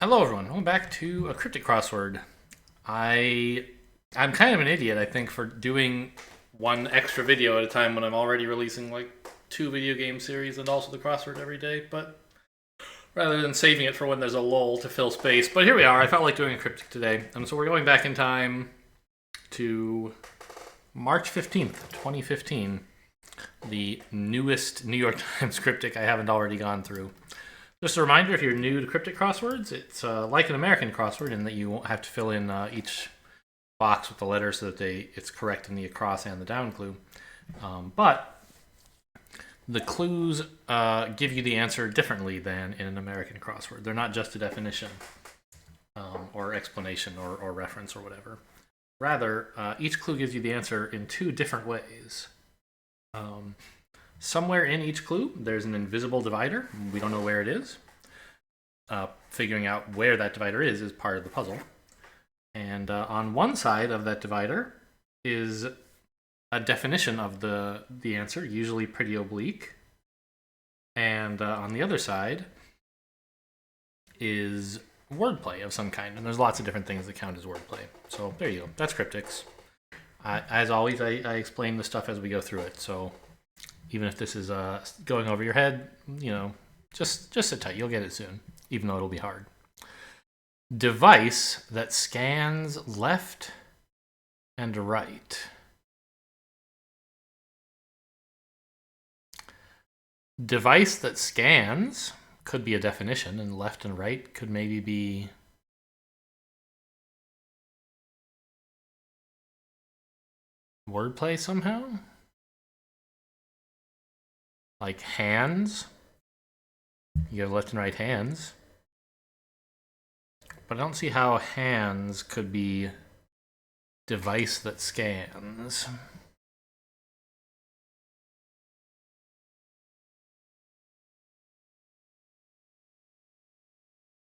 Hello everyone, welcome back to a cryptic crossword. I'm kind of an idiot, I think, for doing one extra video at a time when I'm already releasing like 2 video game series and also the crossword every day, but rather than saving it for when there's a lull to fill space. But here we are, I felt like doing a cryptic today. And so we're going back in time to March 15th, 2015. The newest New York Times cryptic I haven't already gone through. Just a reminder, if you're new to cryptic crosswords, it's like an American crossword in that you won't have to fill in each box with the letters so that it's correct in the across and the down clue. But the clues give you the answer differently than in an American crossword. They're not just a definition or explanation or reference or whatever. Rather, each clue gives you the answer in 2 different ways. Somewhere in each clue, there's an invisible divider. We don't know where it is. Figuring out where that divider is part of the puzzle. And on one side of that divider is a definition of the answer, usually pretty oblique. And on the other side is wordplay of some kind. And there's lots of different things that count as wordplay. So there you go. That's cryptics. As always, I explain the stuff as we go through it. So even if this is going over your head, you know, just sit tight. You'll get it soon, even though it'll be hard. Device that scans left and right. Device that scans could be a definition, and left and right could maybe be wordplay somehow. Like hands. You have left and right hands. But I don't see how hands could be device that scans.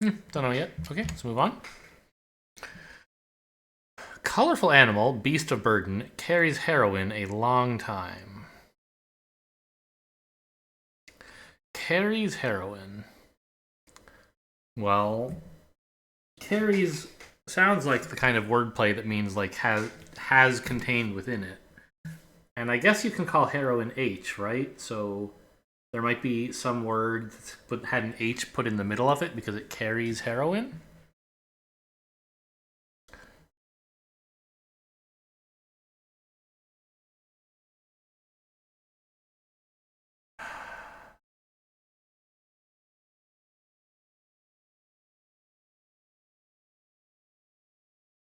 Don't know yet. Okay, let's move on. Colorful animal, beast of burden, carries heroin a long time. Carries heroin. Well, carries sounds like the kind of wordplay that means like has contained within it. And I guess you can call heroin H, right? So there might be some word that had an H put in the middle of it because it carries heroin.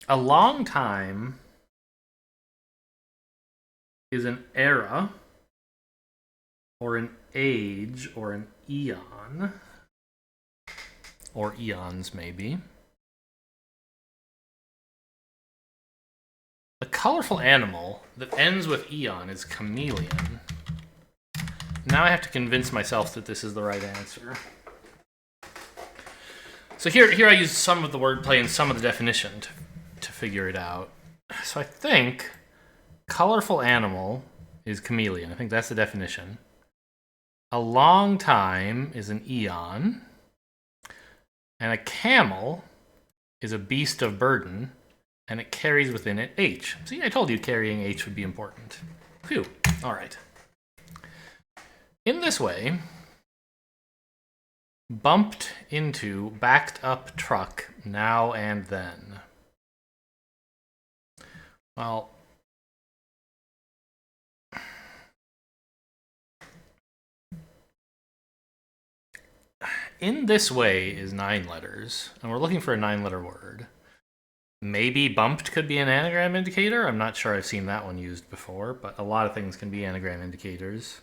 A long time is an era or an age or an eon, or eons maybe. A colorful animal that ends with eon is chameleon. Now I have to convince myself that this is the right answer. So here I use some of the wordplay and some of the definition to figure it out. So I think colorful animal is chameleon. I think that's the definition. A long time is an eon. And a camel is a beast of burden, and it carries within it H. See, I told you carrying H would be important. Phew. All right. In this way, bumped into, backed up truck now and then. Well, in this way is 9 letters, and we're looking for a 9-letter word. Maybe bumped could be an anagram indicator. I'm not sure I've seen that one used before, but a lot of things can be anagram indicators.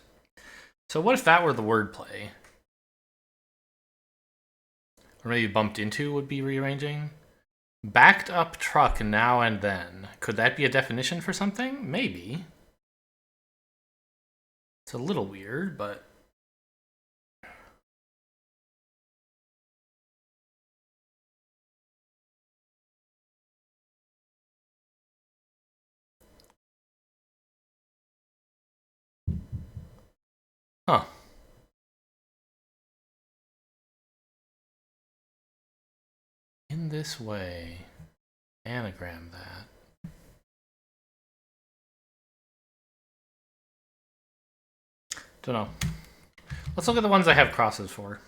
So what if that were the wordplay? Or maybe bumped into would be rearranging. Backed up truck now and then. Could that be a definition for something? Maybe. It's a little weird, but huh. in this way. Anagram that. Don't know. Let's look at the ones I have crosses for.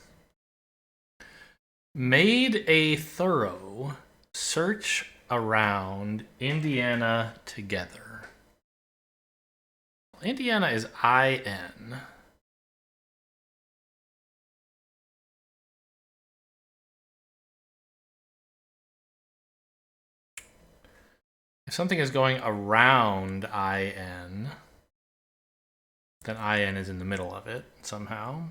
Made a thorough search around Indiana together. Indiana is IN. If something is going around IN, then IN is in the middle of it somehow.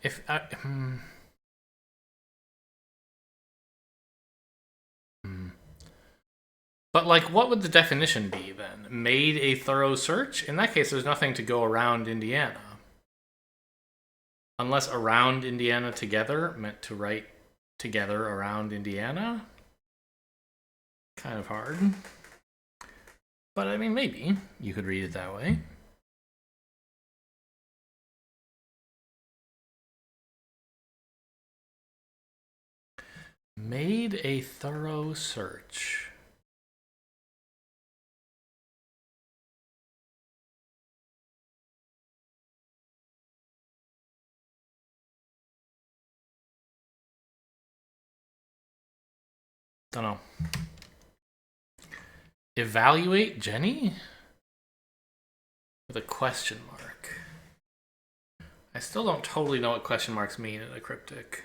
If But like, what would the definition be then? Made a thorough search? In that case, there's nothing to go around Indiana. Unless around Indiana together meant to write together around Indiana? Kind of hard. But I mean, maybe you could read it that way. Made a thorough search. Don't know. Evaluate Jenny? With a question mark. I still don't totally know what question marks mean in a cryptic.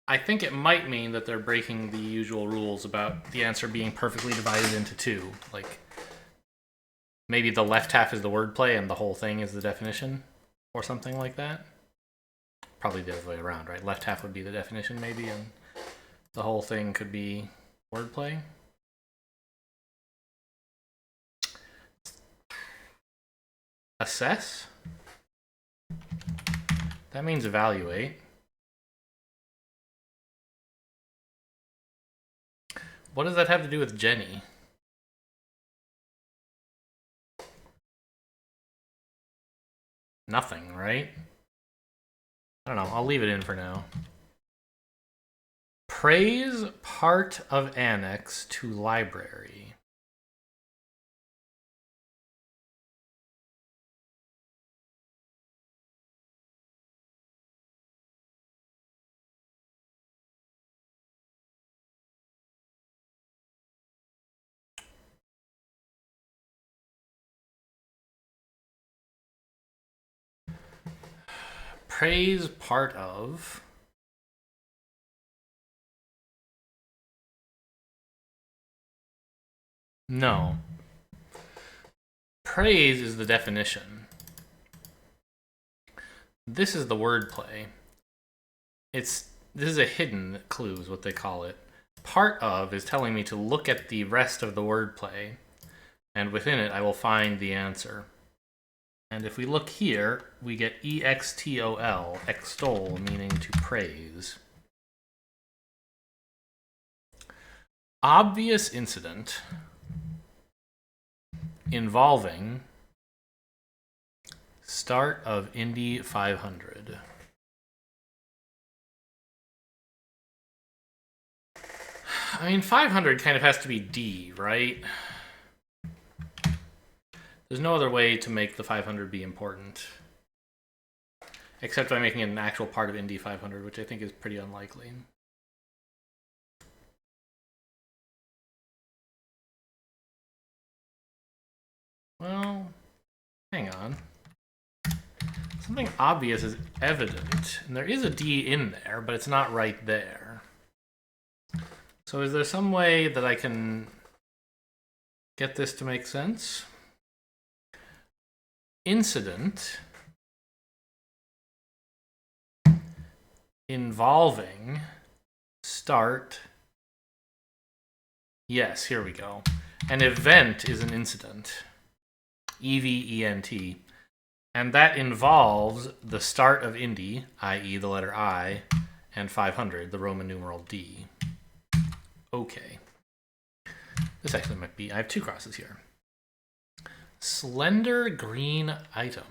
I think it might mean that they're breaking the usual rules about the answer being perfectly divided into two. Like, maybe the left half is the wordplay and the whole thing is the definition, or something like that. Probably the other way around, right? Left half would be the definition, maybe, and the whole thing could be wordplay. Assess? That means evaluate. What does that have to do with Jenny? Nothing, right? I don't know. I'll leave it in for now. Praise part of annex to library. Praise part of. No. Praise is the definition. This is the wordplay. This is a hidden clue, is what they call it. Part of is telling me to look at the rest of the wordplay, and within it I will find the answer. And if we look here, we get extol, extol, meaning to praise. Obvious incident involving start of Indy 500. I mean, 500 kind of has to be D, right? There's no other way to make the 500 be important. Except by making it an actual part of Indy 500, which I think is pretty unlikely. Well, hang on. Something obvious is evident, and there is a D in there, but it's not right there. So is there some way that I can get this to make sense? Incident involving start. Yes, here we go. An event is an incident. EVENT. And that involves the start of Indy, i.e. the letter I, and 500, the Roman numeral D. Okay. This actually might be... I have two crosses here. Slender green item.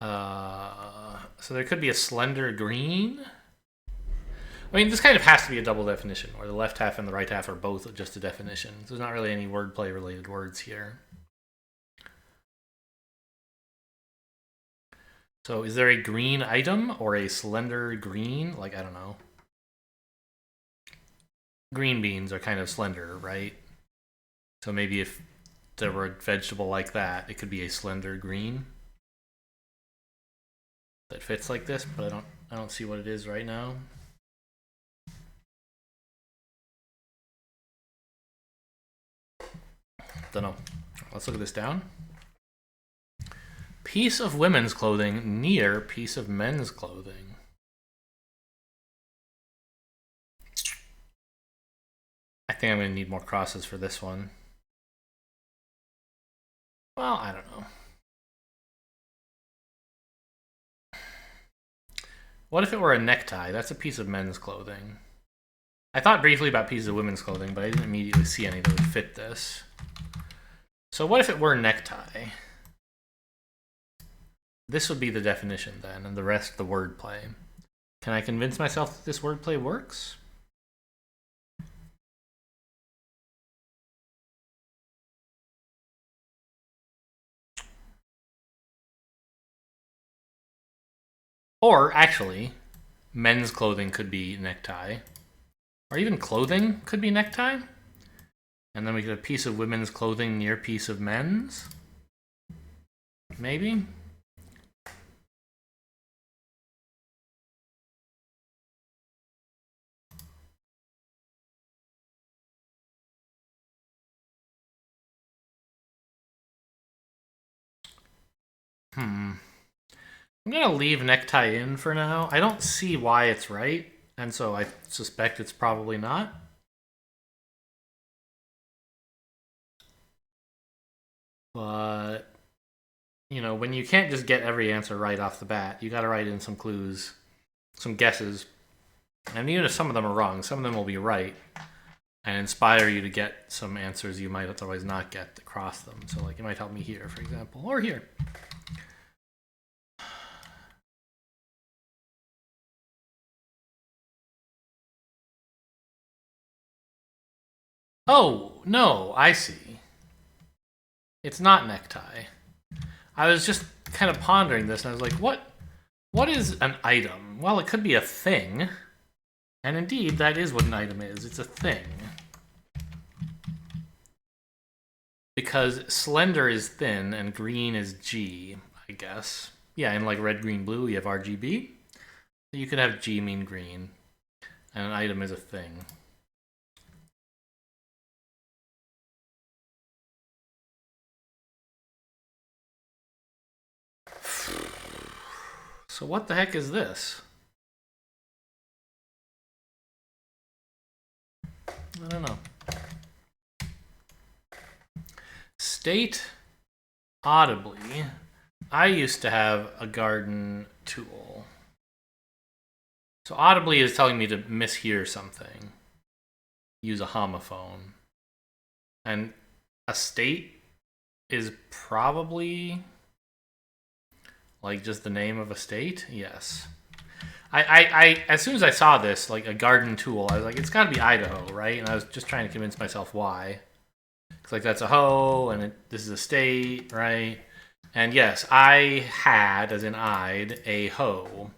So there could be a slender green. I mean, this kind of has to be a double definition, where the left half and the right half are both just a definition. So there's not really any wordplay related words here. So is there a green item or a slender green? Like, I don't know. Green beans are kind of slender, right? So maybe if there were a vegetable like that, it could be a slender green that fits like this, but I don't see what it is right now. Don't know. Let's look at this down. Piece of women's clothing near piece of men's clothing. I think I'm going to need more crosses for this one. Well, I don't know. What if it were a necktie? That's a piece of men's clothing. I thought briefly about pieces of women's clothing, but I didn't immediately see any that would fit this. So what if it were a necktie? This would be the definition then, and the rest the wordplay. Can I convince myself that this wordplay works? Or, actually, men's clothing could be necktie. Or even clothing could be necktie. And then we get a piece of women's clothing near piece of men's. Maybe? I'm going to leave necktie in for now. I don't see why it's right, and so I suspect it's probably not. But, you know, when you can't just get every answer right off the bat, you got to write in some clues, some guesses. And even if some of them are wrong, some of them will be right and inspire you to get some answers you might otherwise not get across them. So, like, it might help me here, for example, or here. Oh, no, I see. It's not necktie. I was just kind of pondering this, and I was like, what is an item? Well, it could be a thing. And indeed, that is what an item is. It's a thing. Because slender is thin, and green is G, I guess. Yeah, and like red, green, blue, you have RGB. You could have G mean green. And an item is a thing. So what the heck is this? I don't know. State audibly. I used to have a garden tool. So audibly is telling me to mishear something. Use a homophone. And a state is probably like just the name of a state? Yes. I as soon as I saw this, like a garden tool, I was like, it's got to be Idaho, right? And I was just trying to convince myself why. It's like that's a hoe, and this is a state, right? And yes, I had, as in I'd, a hoe.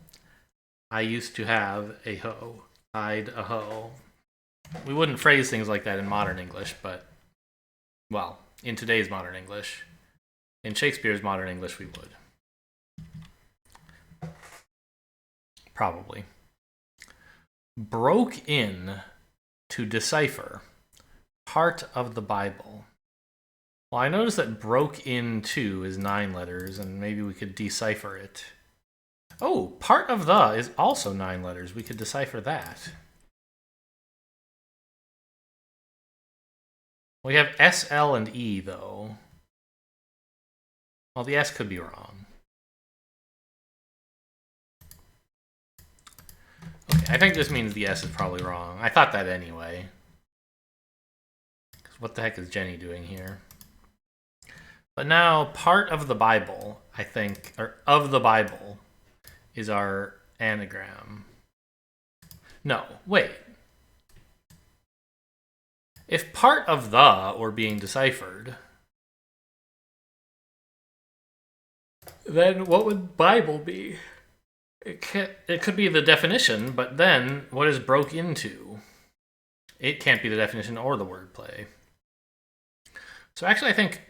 I used to have a hoe. I'd a hoe. We wouldn't phrase things like that in modern English, but, well, in today's modern English. In Shakespeare's modern English, we would. Probably. Broke in to decipher. Part of the Bible. Well, I noticed that broke into is 9 letters, and maybe we could decipher it. Oh, part of the is also 9 letters. We could decipher that. We have S, L, and E, though. Well, the S could be wrong. Okay, I think this means the S is probably wrong. I thought that anyway. What the heck is Jenny doing here? But now, part of the Bible, I think, or of the Bible, is our anagram. No, wait. If part of the were being deciphered, then what would Bible be? It could be the definition, but then what is broke into? It can't be the definition or the wordplay. So actually, I think...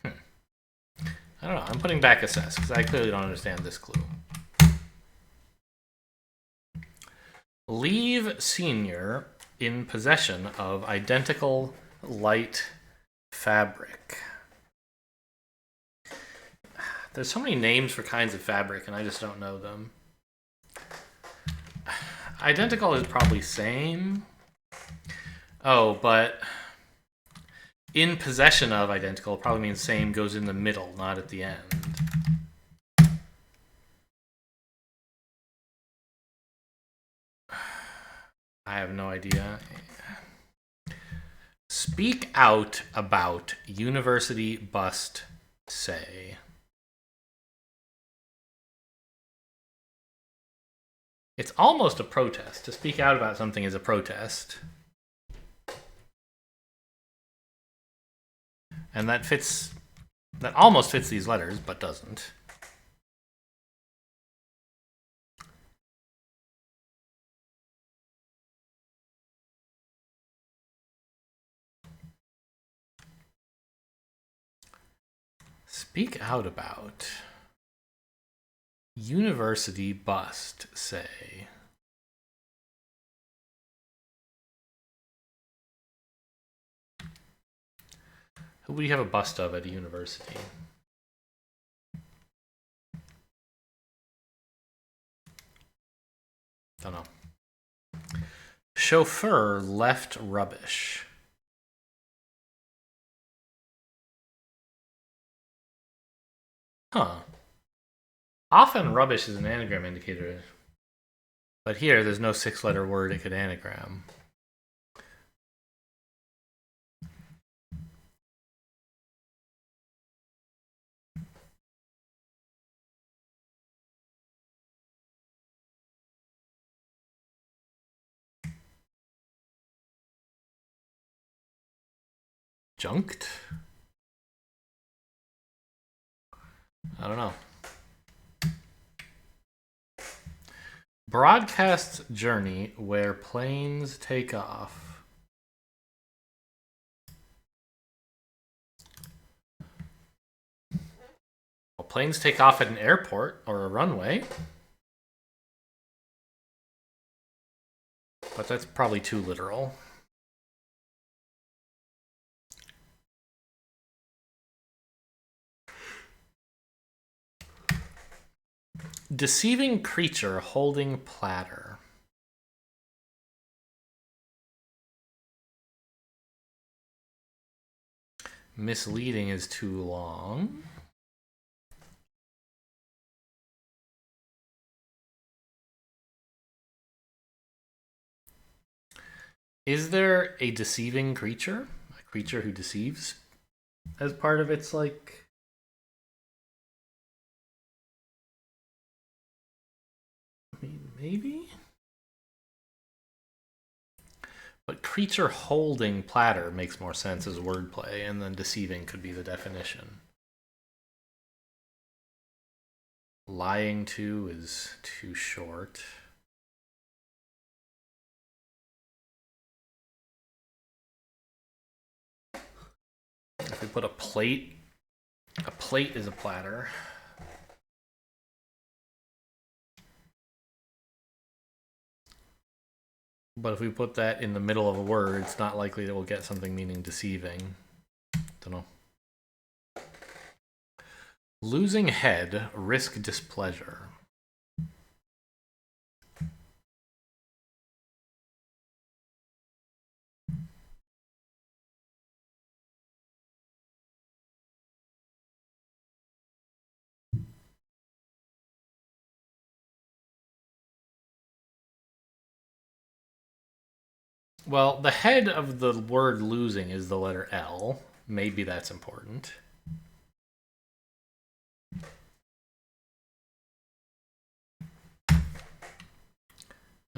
I don't know. I'm putting back assess, because I clearly don't understand this clue. Leave senior in possession of identical light fabric. There's so many names for kinds of fabric, and I just don't know them. Identical is probably same. Oh, but in possession of identical probably means same goes in the middle, not at the end. I have no idea. Speak out about university bust say. It's almost a protest. To speak out about something is a protest. And that almost fits these letters, but doesn't. Speak out about university bust say. Who would you have a bust of at a university? Don't know. Chauffeur left rubbish. Huh. Often rubbish is an anagram indicator. But here, there's no 6-letter word it could anagram. Junked? I don't know. Broadcast journey where planes take off. Well, planes take off at an airport or a runway. But that's probably too literal. Deceiving creature holding platter. Misleading is too long. Is there a deceiving creature? A creature who deceives as part of its, like... Maybe? But creature holding platter makes more sense as wordplay, and then deceiving could be the definition. Lying to is too short. If we put a plate is a platter. But if we put that in the middle of a word, it's not likely that we'll get something meaning deceiving. Don't know. Losing head, risk displeasure. Well, the head of the word losing is the letter L. Maybe that's important.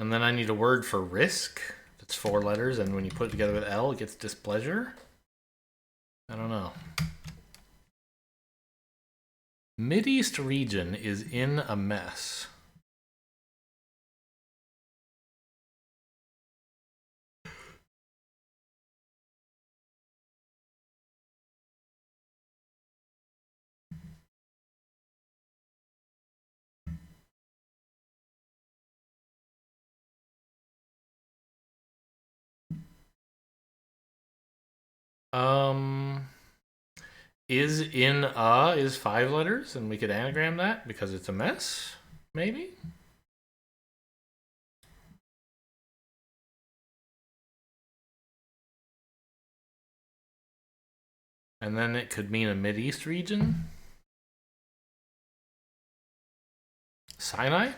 And then I need a word for risk. It's 4 letters, and when you put it together with L, it gets displeasure. I don't know. Mideast region is in a mess. Is in a is 5 letters, and we could anagram that because it's a mess, maybe? And then it could mean a Mideast region. Sinai?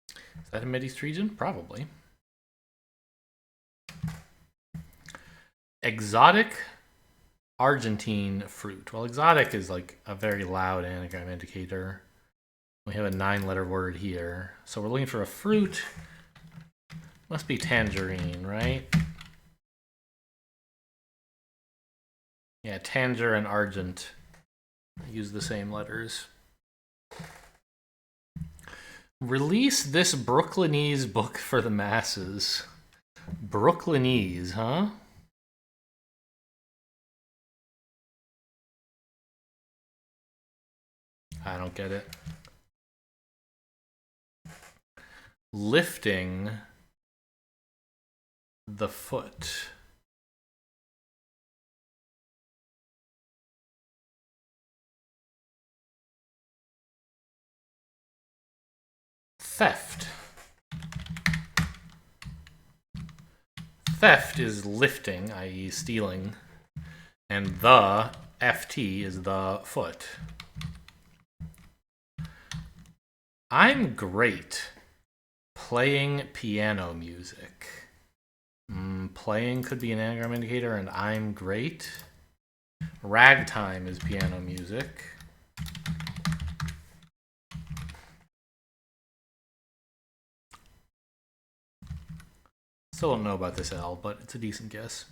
Is that a Mideast region? Probably. Exotic Argentine fruit. Well, exotic is like a very loud anagram indicator. We have a 9-letter word here. So we're looking for a fruit. Must be tangerine, right? Yeah, tanger and argent use the same letters. Release this Brooklynese book for the masses. Brooklynese, huh? I don't get it. Lifting the foot. Theft. Theft is lifting, i.e. stealing, and the FT is the foot. I'm great playing piano music. Playing could be an anagram indicator, and I'm great. Ragtime is piano music. Still don't know about this L, but it's a decent guess.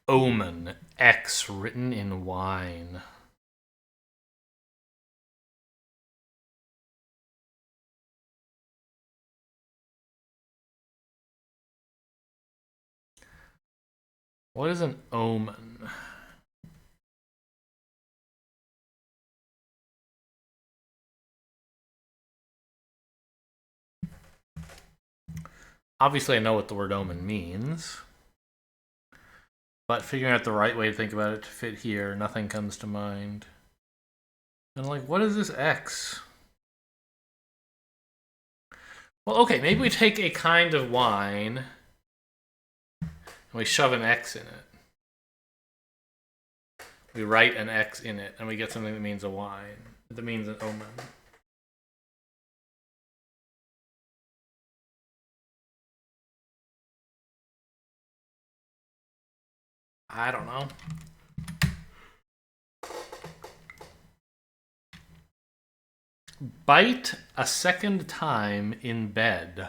Omen, X written in wine. What is an omen? Obviously, I know what the word omen means. But figuring out the right way to think about it to fit here, nothing comes to mind. And like, what is this X? Well, okay, maybe we take a kind of wine and we shove an X in it. We write an X in it and we get something that means a wine. That means an omen. I don't know. Bite a second time in bed.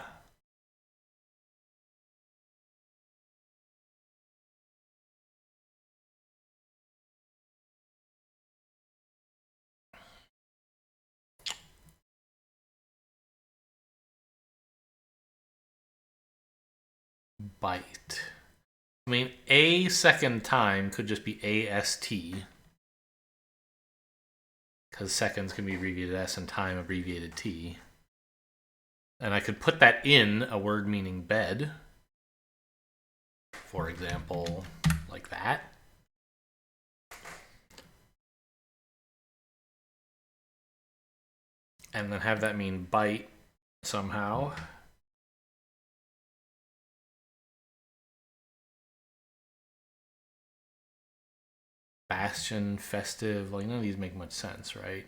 Bite. I mean, a second time could just be AST. Because seconds can be abbreviated S and time abbreviated T. And I could put that in a word meaning bed. For example, like that. and then have that mean bite somehow. Bastion, festive, like none of these make much sense, right?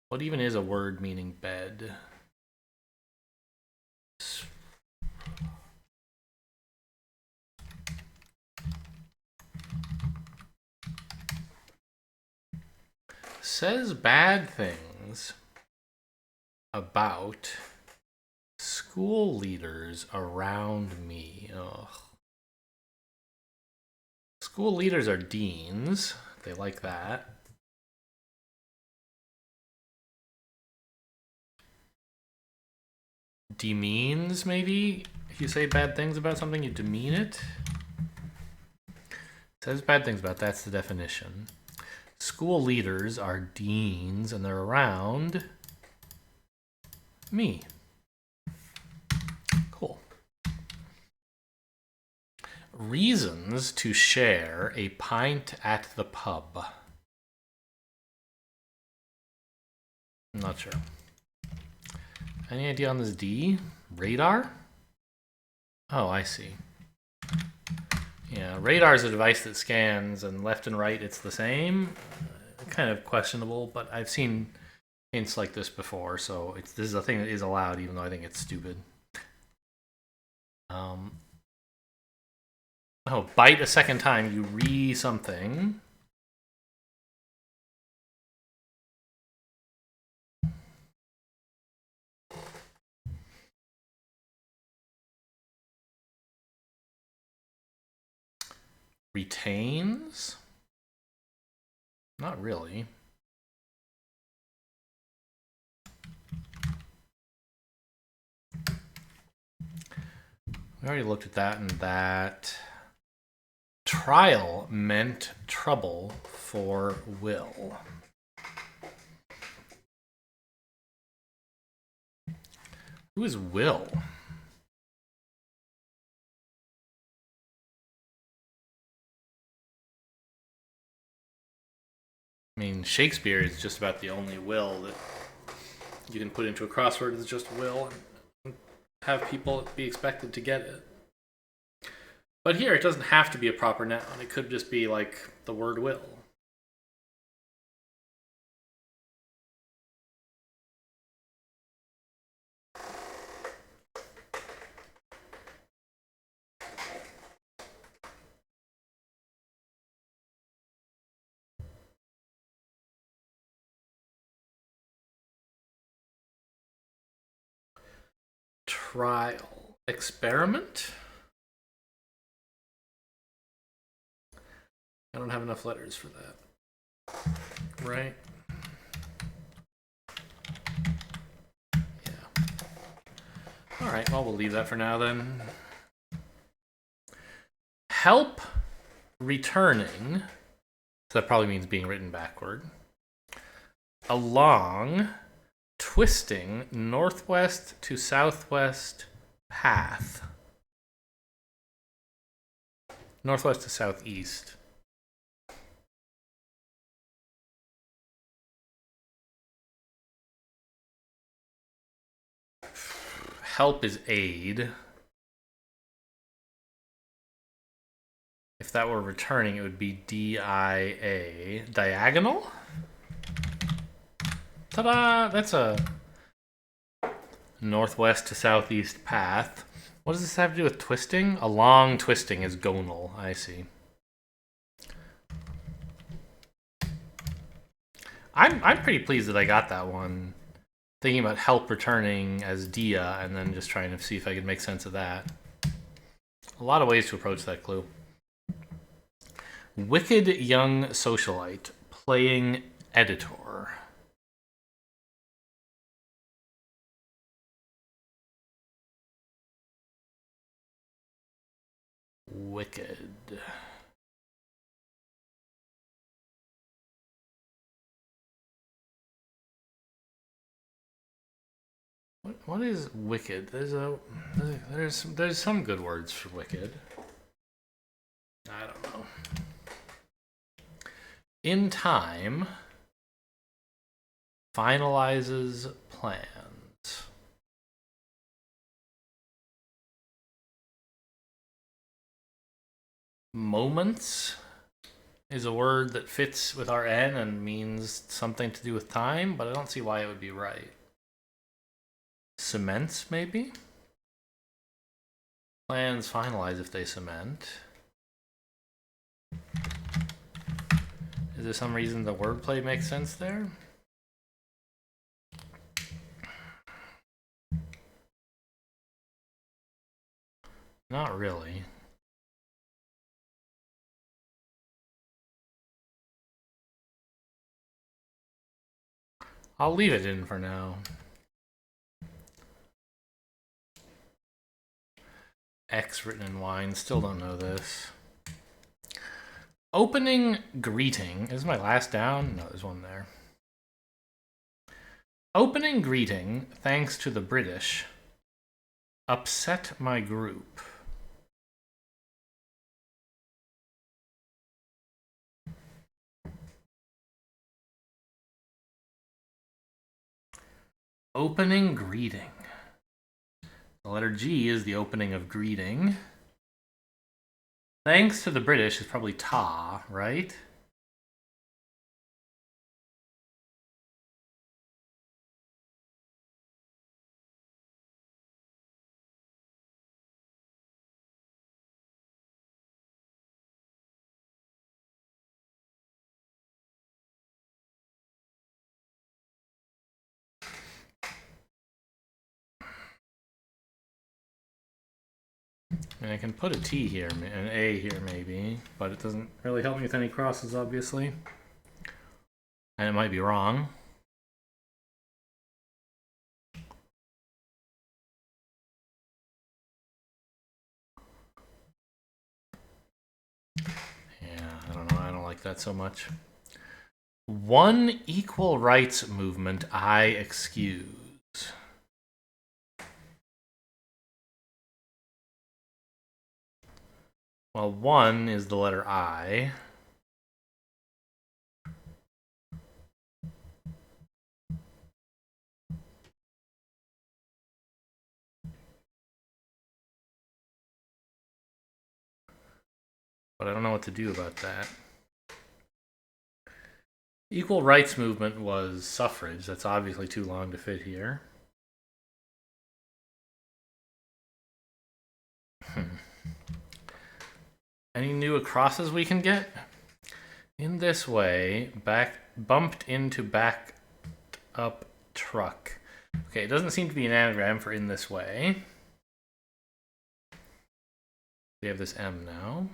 What even is a word meaning bed? Says bad things about school leaders around me. Ugh. School leaders are deans. They like that. Demeans, maybe? If you say bad things about something, you demean it? Says bad things about, that's the definition. School leaders are deans, and they're around me. Cool. Reasons to share a pint at the pub. I'm not sure. Any idea on this D? Radar? Oh, I see. Yeah, radar is a device that scans, and left and right it's the same. Kind of questionable, but I've seen hints like this before, so this is a thing that is allowed, even though I think it's stupid. Oh, bite a second time, you re something. Retains? Not really. We already looked at that and that. Trial meant trouble for Will. Who is Will? I mean, Shakespeare is just about the only Will that you can put into a crossword is just Will and have people be expected to get it. But here, it doesn't have to be a proper noun. It could just be like the word will. Trial. Experiment? I don't have enough letters for that. Right? Yeah. Alright, well, we'll leave that for now then. Help returning. So that probably means being written backward. Along twisting northwest to southwest path. Northwest to southeast. Help is aid. If that were returning, it would be DIA. Diagonal? Ta-da! That's a northwest to southeast path. What does this have to do with twisting? Along twisting is gonal. I see. I'm pretty pleased that I got that one. Thinking about help returning as dia, and then just trying to see if I could make sense of that. A lot of ways to approach that clue. Wicked young socialite playing editor. Wicked. What is wicked? There's some good words for wicked. I don't know. In time, finalizes plans. Moments is a word that fits with our N and means something to do with time, but I don't see why it would be right. Cements, maybe? Plans finalize if they cement. Is there some reason the wordplay makes sense there? Not really. I'll leave it in for now. X written in wine, still don't know this. Opening greeting. Is my last down? No, there's one there. Opening greeting, thanks to the British, upset my group. Opening greeting. The letter G is the opening of greeting. Thanks to the British is probably ta, right? And I can put a T here, an A here maybe, but it doesn't really help me with any crosses, obviously. And it might be wrong. Yeah, I don't know. I don't like that so much. One equal rights movement I excuse. Well, one is the letter I. But I don't know what to do about that. Equal rights movement was suffrage. That's obviously too long to fit here. Any new acrosses we can get? In this way, bumped into backed up truck. Okay, it doesn't seem to be an anagram for in this way. We have this M now.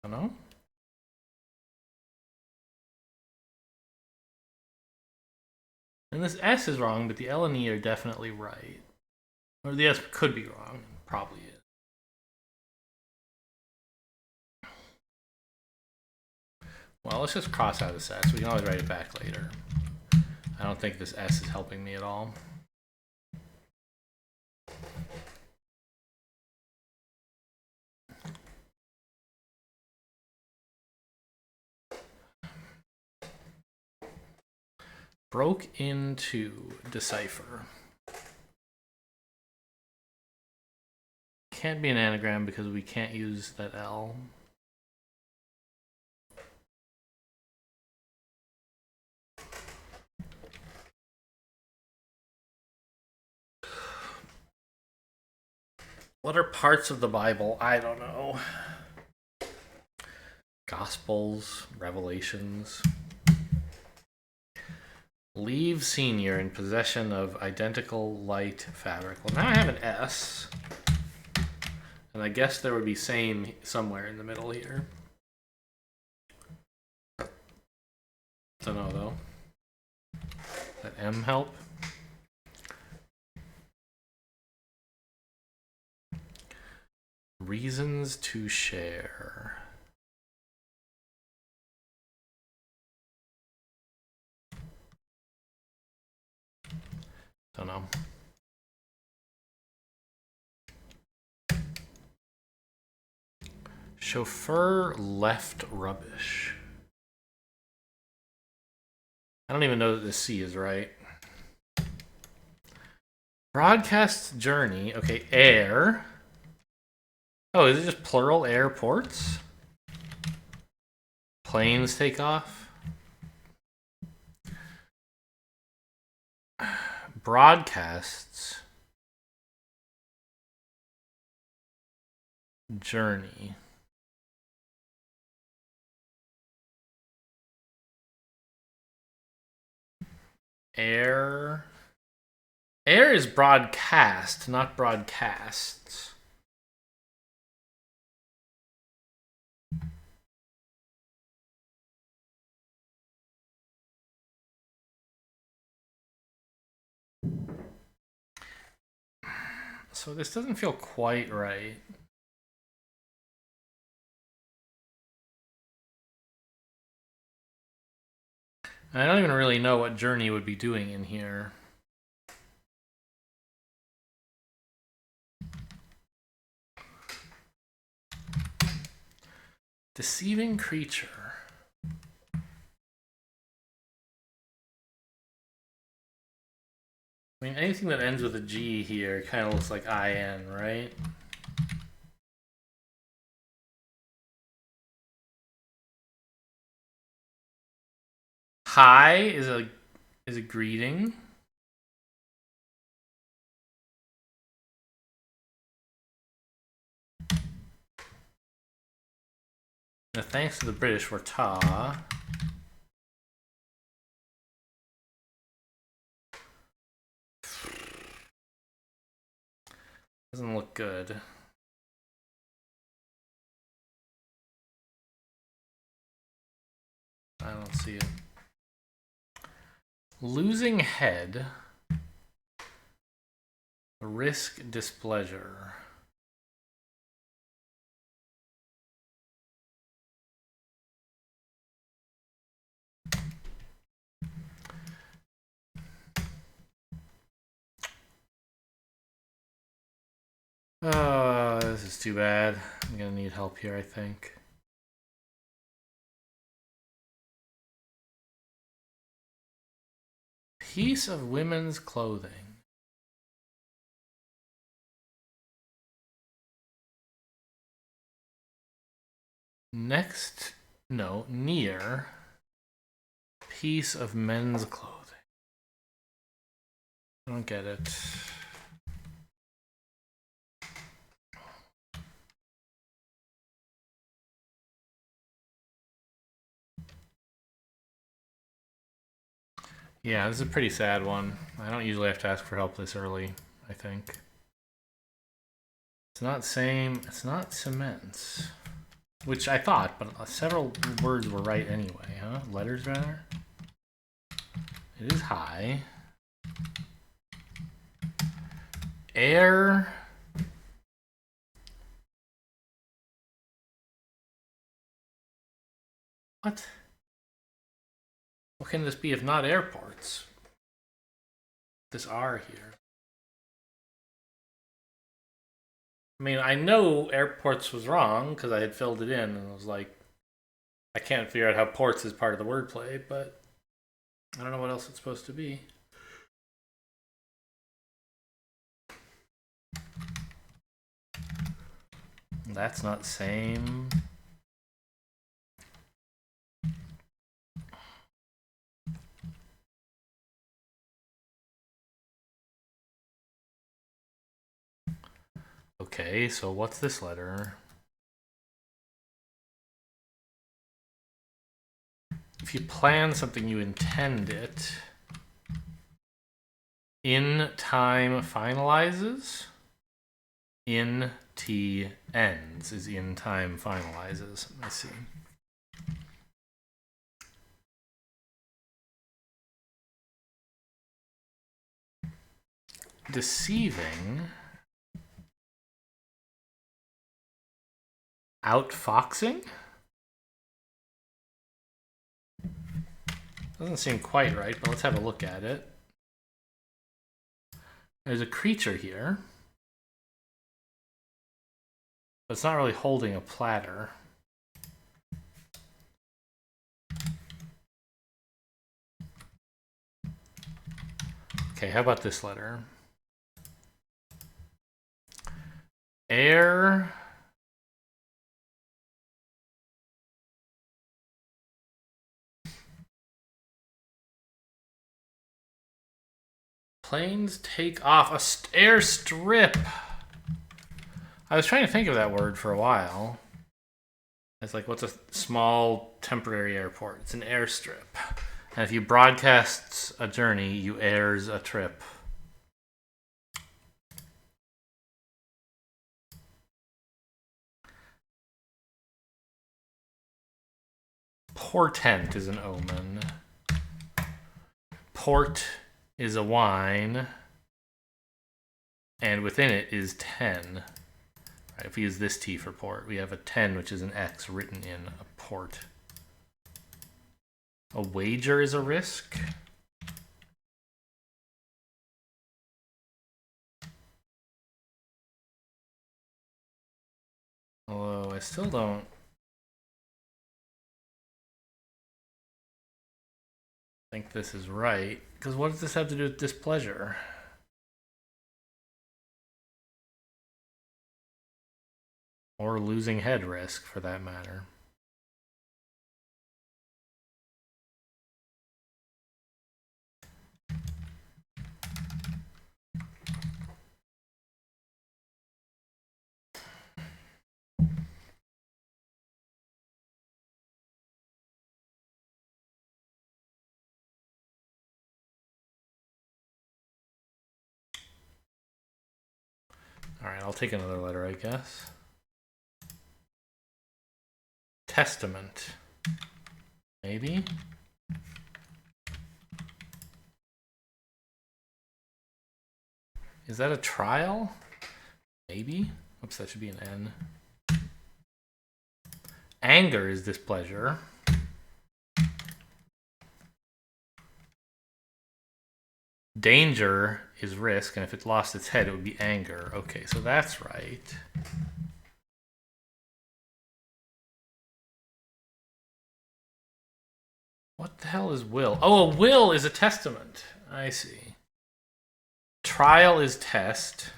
I don't know. And this S is wrong, but the L and E are definitely right. Or the S could be wrong. Probably is. Well, let's just cross out this S. We can always write it back later. I don't think this S is helping me at all. Broke into decipher. Can't be an anagram because we can't use that L. What are parts of the Bible? I don't know. Gospels, Revelations. Leave senior in possession of identical light fabric. Well, now I have an S. And I guess there would be same somewhere in the middle here. Don't know though. That M help? Reasons to share. Don't know. Chauffeur left rubbish. I don't even know that this C is right. Broadcast journey. Okay, air. Oh, is it just plural airports? Planes take off. Broadcasts. Journey. Air. Air is broadcast, not broadcasts. So this doesn't feel quite right. I don't even really know what Journey would be doing in here. Deceiving creature. I mean, anything that ends with a G here kind of looks like IN, right? Hi is a greeting. Now, thanks to the British for ta. Doesn't look good. I don't see it. Losing head. Risk displeasure. Oh, this is too bad. I'm gonna need help here, I think. Piece of women's clothing. Next, no, near. Piece of men's clothing. I don't get it. Yeah, this is a pretty sad one. I don't usually have to ask for help this early, I think. It's not same, it's not cements. Which I thought, but several words were right anyway, huh? Letters, rather? It is high. Air. What? What can this be if not airports? This R here. I mean, I know airports was wrong because I had filled it in and I was like, I can't figure out how ports is part of the wordplay, but I don't know what else it's supposed to be. That's not same. Okay, so what's this letter? If you plan something, you intend it. In time finalizes. In T ends is in time finalizes. Let me see. Deceiving. Outfoxing? Doesn't seem quite right, but let's have a look at it. There's a creature here. But it's not really holding a platter. Okay, how about this letter? Air. Planes take off. Airstrip. I was trying to think of that word for a while. It's like, what's a small temporary airport? It's an airstrip. And if you broadcast a journey, you airs a trip. Portent is an omen. Port is a wine. And within it is 10. Right, if we use this T for port, we have a 10, which is an X written in a port. A wager is a risk. Although I still don't think this is right, because what does this have to do with displeasure? Or losing head risk, for that matter. Alright, I'll take another letter, I guess. Testament. Maybe? Is that a trial? Maybe? Oops, that should be an N. Anger is displeasure. Danger is risk, and if it lost its head, it would be anger. Okay, so that's right. What the hell is will? Oh, a will is a testament. I see. Trial is test.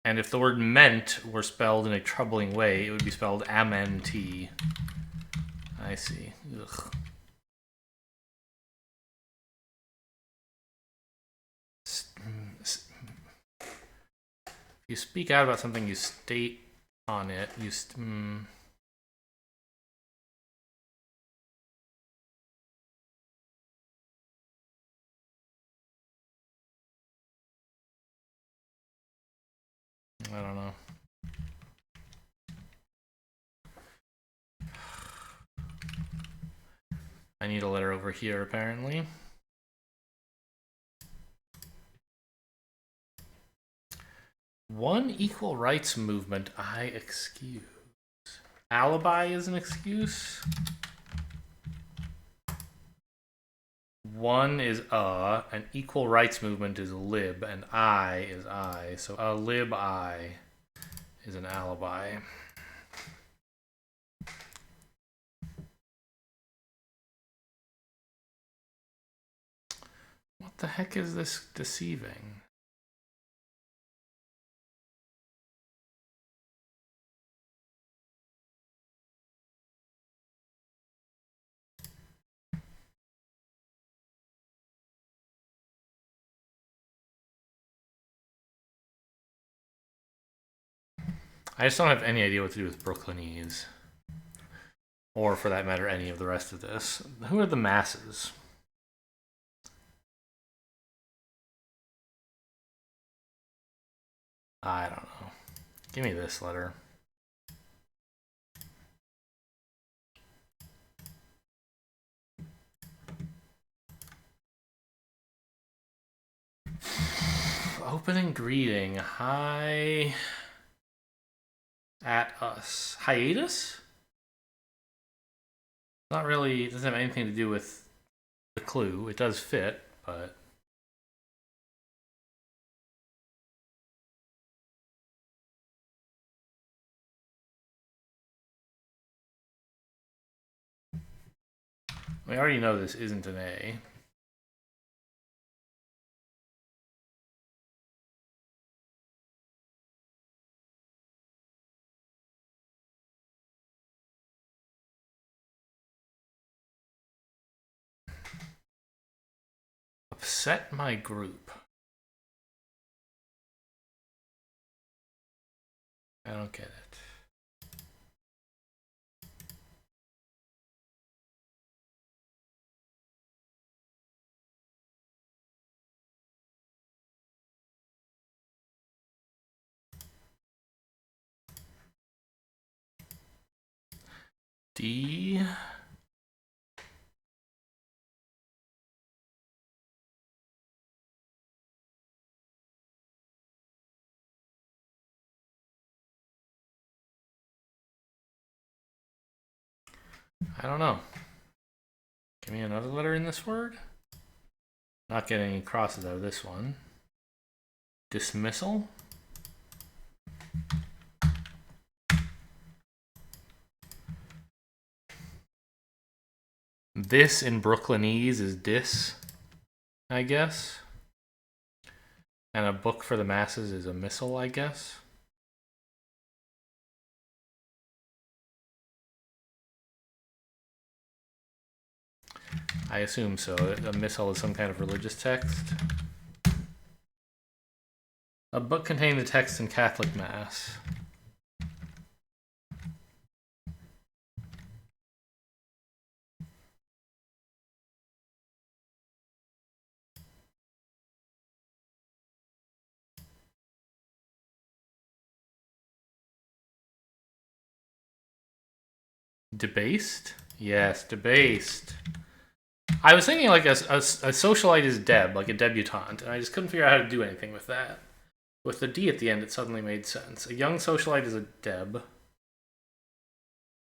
And if the word meant were spelled in a troubling way, it would be spelled ament. I see. Ugh. If you speak out about something, you state on it. I don't know. I need a letter over here, apparently. One equal rights movement I excuse. Alibi is an excuse. One is an equal rights movement is lib, and I is I. So a lib I is an alibi. What the heck is this deceiving? I just don't have any idea what to do with Brooklynese. Or, for that matter, any of the rest of this. Who are the masses? I don't know. Give me this letter. Opening greeting. Hi. At us. Hiatus? Not really, it doesn't have anything to do with the clue. It does fit, but... We already know this isn't an A. Upset my group. I don't get it. D. I don't know. Give me another letter in this word. Not getting any crosses out of this one. Dismissal. This in Brooklynese is dis, I guess. And a book for the masses is a missile, I guess. I assume so. A missal is some kind of religious text. A book containing the text in Catholic Mass. Debased? Yes, debased. I was thinking like a socialite is deb, like a debutante, and I just couldn't figure out how to do anything with that. With the D at the end, it suddenly made sense. A young socialite is a deb.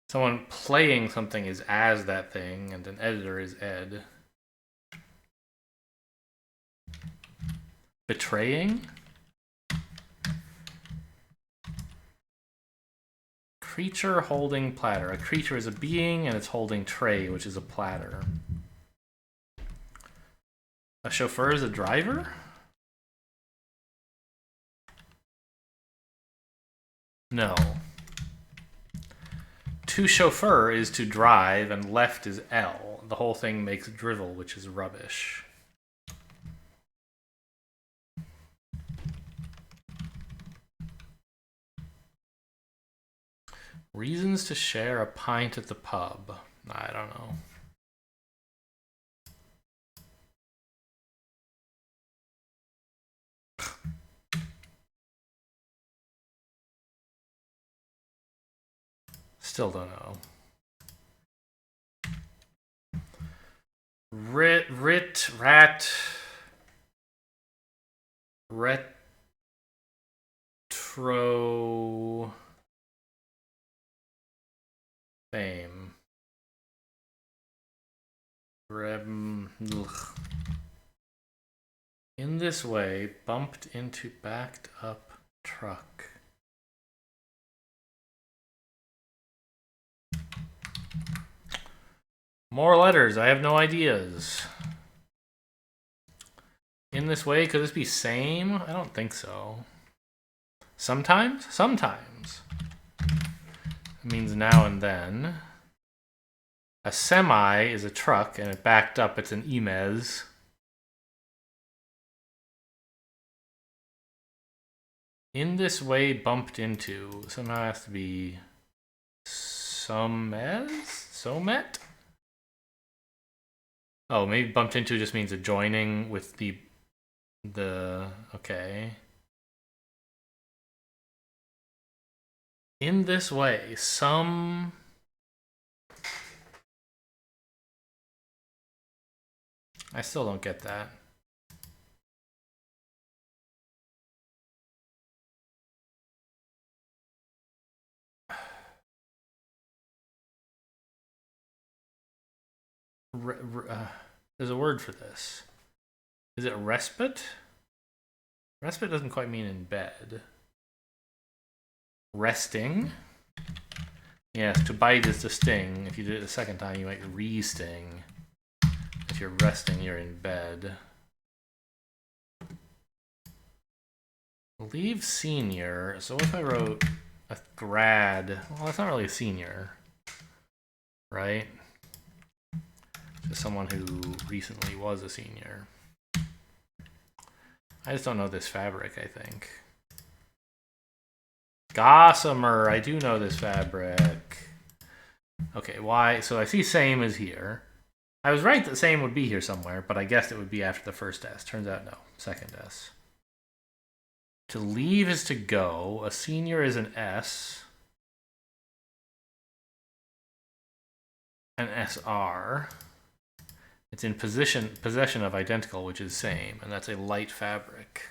Someone playing something is as that thing, and an editor is ed. Betraying? Creature holding platter. A creature is a being, and it's holding tray, which is a platter. A chauffeur is a driver? No. To chauffeur is to drive, and left is L. The whole thing makes drivel, which is rubbish. Reasons to share a pint at the pub. I don't know. Still don't know. Retro fame. In this way, bumped into backed up truck. More letters. I have no ideas. In this way, could this be same? I don't think so. Sometimes? Sometimes. It means now and then. A semi is a truck, and it backed up, it's an imez. In this way, bumped into. Somehow has to be somez? Somet? Oh, maybe bumped into just means adjoining with the okay. In this way, some I still don't get that. There's a word for this. Is it respite? Respite doesn't quite mean in bed. Resting. Yes, to bite is to sting. If you did it a second time, you might re-sting. you're resting, you're in bed. Leave senior. So what if I wrote a grad? Well, that's not really a senior, right? Just someone who recently was a senior. I just don't know this fabric, I think. Gossamer, I do know this fabric. Okay, why? So I see same is here. I was right that same would be here somewhere, but I guessed it would be after the first S. Turns out no, second S. To leave is to go. A senior is an S. An SR. It's in possession of identical, which is same, and that's a light fabric.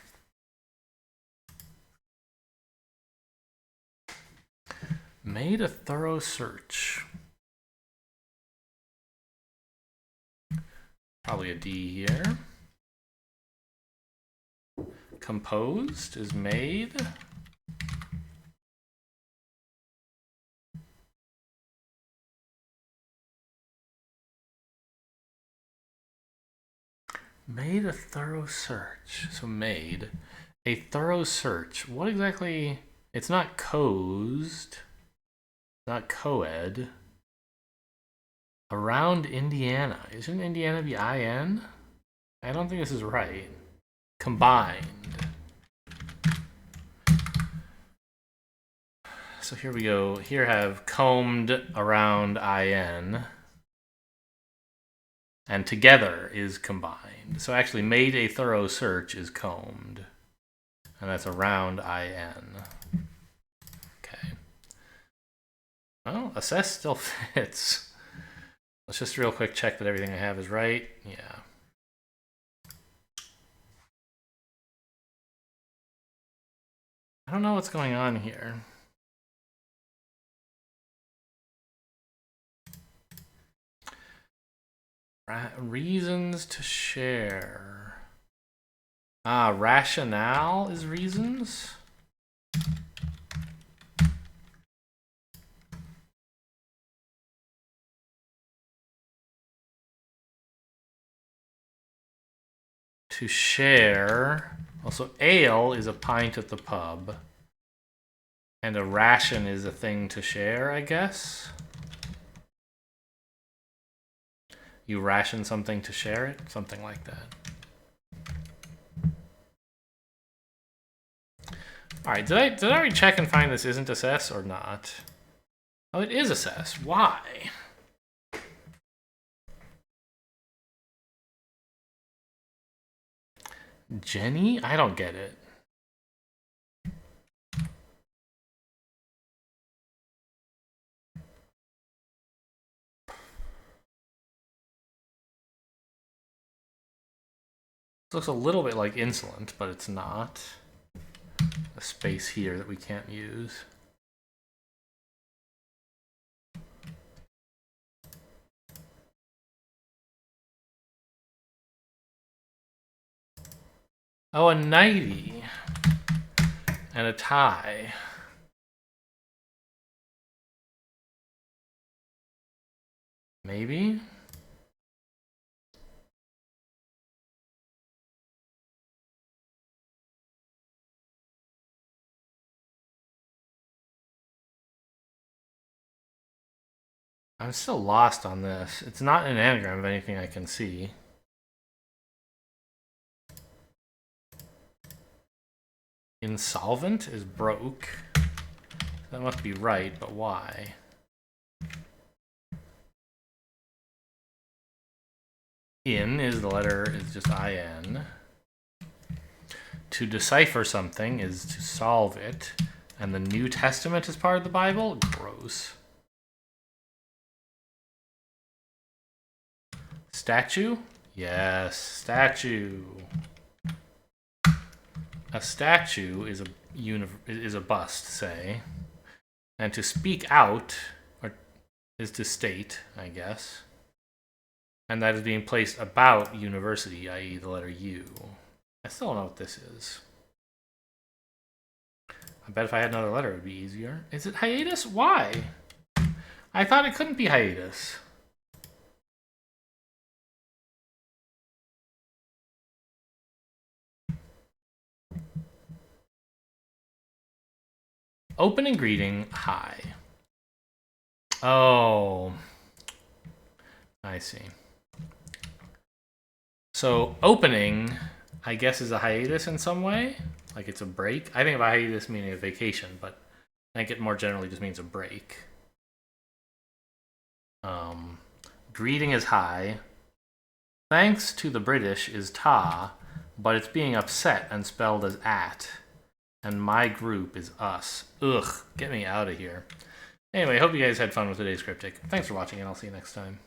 Made a thorough search. Probably a D here. Composed is made. Made a thorough search. So made a thorough search. What exactly? It's not cozed. Not co-ed. Around Indiana. Isn't Indiana be IN? I don't think this is right. Combined. So here we go. Here have combed around IN. And together is combined. So actually made a thorough search is combed. And that's around IN. Okay. Well, assess still fits. Let's just real quick check that everything I have is right. Yeah. I don't know what's going on here. Reasons to share. Ah, rationale is reasons? To share. Also, ale is a pint at the pub. And a ration is a thing to share, I guess. You ration something to share it? Something like that. Alright, did I already check and find this isn't assess or not? Oh, it is assess. Why? Jenny? I don't get it. This looks a little bit like insolent, but it's not. A space here that we can't use. Oh, a nightie. And a tie. Maybe? I'm still lost on this. It's not an anagram of anything I can see. Insolvent is broke. That must be right, but why? In is the letter is just IN. To decipher something is to solve it. And the New Testament is part of the Bible? Gross. Statue? Yes, statue. A statue is a bust, say. And to speak out is to state, I guess. And that is being placed about university, i.e. the letter U. I still don't know what this is. I bet if I had another letter, it would be easier. Is it hiatus? Why? I thought it couldn't be hiatus. opening greeting, hi. Oh, I see. So opening, I guess, is a hiatus in some way. Like it's a break. I think of a hiatus meaning a vacation, but I think it more generally just means a break. Greeting is hi. Thanks to the British is ta, but it's being upset and spelled as at. And my group is us. Ugh, get me out of here. Anyway, hope you guys had fun with today's Cryptic. Thanks for watching, and I'll see you next time.